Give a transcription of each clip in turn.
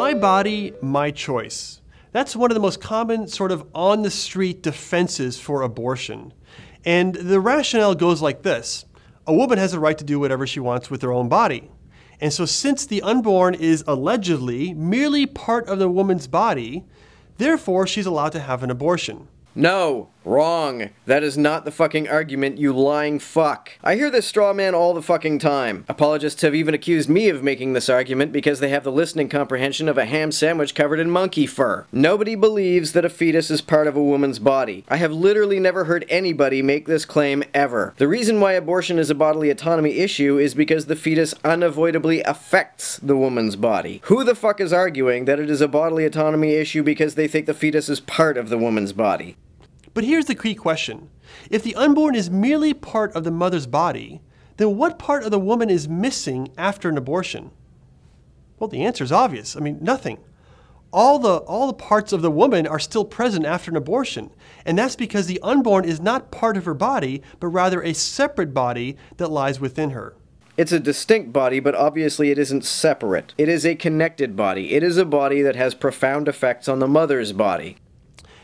My body, my choice. That's one of the most common sort of on-the-street defenses for abortion. And the rationale goes like this. A woman has a right to do whatever she wants with her own body. And so since the unborn is allegedly merely part of the woman's body, therefore she's allowed to have an abortion. No, wrong. That is not the fucking argument, you lying fuck. I hear this straw man all the fucking time. Apologists have even accused me of making this argument because they have the listening comprehension of a ham sandwich covered in monkey fur. Nobody believes that a fetus is part of a woman's body. I have literally never heard anybody make this claim ever. The reason why abortion is a bodily autonomy issue is because the fetus unavoidably affects the woman's body. Who the fuck is arguing that it is a bodily autonomy issue because they think the fetus is part of the woman's body? But here's the key question. If the unborn is merely part of the mother's body, then what part of the woman is missing after an abortion? Well, the answer is obvious. I mean, nothing. All the parts of the woman are still present after an abortion. And that's because the unborn is not part of her body, but rather a separate body that lies within her. It's a distinct body, but obviously it isn't separate. It is a connected body. It is a body that has profound effects on the mother's body.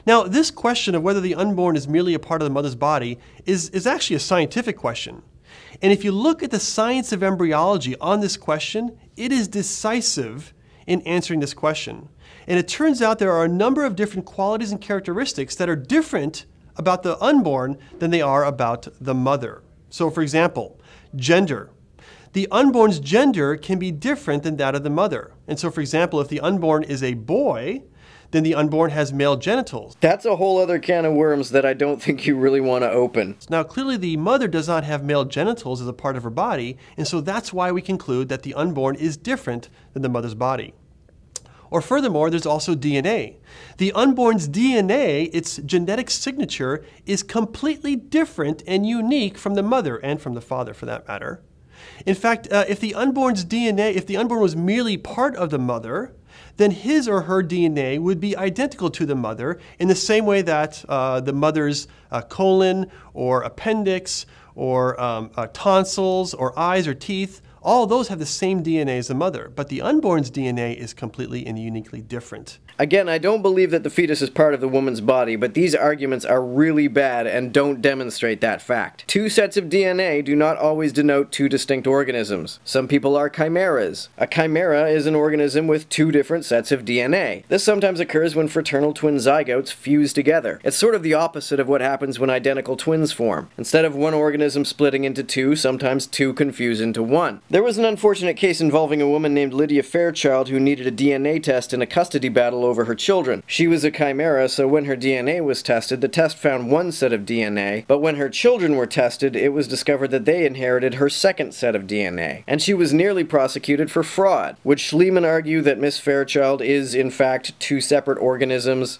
Now, this question of whether the unborn is merely a part of the mother's body is actually a scientific question. And if you look at the science of embryology on this question, it is decisive in answering this question. And it turns out there are a number of different qualities and characteristics that are different about the unborn than they are about the mother. So, for example, gender. The unborn's gender can be different than that of the mother. And so, for example, if the unborn is a boy, then the unborn has male genitals. That's a whole other can of worms that I don't think you really want to open. Now, clearly the mother does not have male genitals as a part of her body, and so that's why we conclude that the unborn is different than the mother's body. Or furthermore, there's also DNA. The unborn's DNA, its genetic signature, is completely different and unique from the mother and from the father for that matter. In fact, if the unborn was merely part of the mother, then his or her DNA would be identical to the mother in the same way that the mother's colon or appendix or tonsils or eyes or teeth, all those have the same DNA as the mother, but the unborn's DNA is completely and uniquely different. Again, I don't believe that the fetus is part of the woman's body, but these arguments are really bad and don't demonstrate that fact. Two sets of DNA do not always denote two distinct organisms. Some people are chimeras. A chimera is an organism with two different sets of DNA. This sometimes occurs when fraternal twin zygotes fuse together. It's sort of the opposite of what happens when identical twins form. Instead of one organism splitting into two, sometimes two can fuse into one. There was an unfortunate case involving a woman named Lydia Fairchild who needed a DNA test in a custody battle over her children. She was a chimera, so when her DNA was tested, the test found one set of DNA, but when her children were tested, it was discovered that they inherited her second set of DNA. And she was nearly prosecuted for fraud. Would Schliemann argue that Miss Fairchild is, in fact, two separate organisms?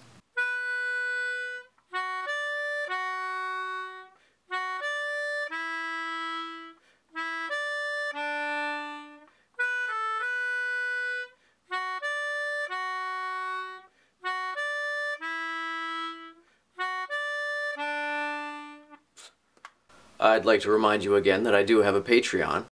I'd like to remind you again that I do have a Patreon.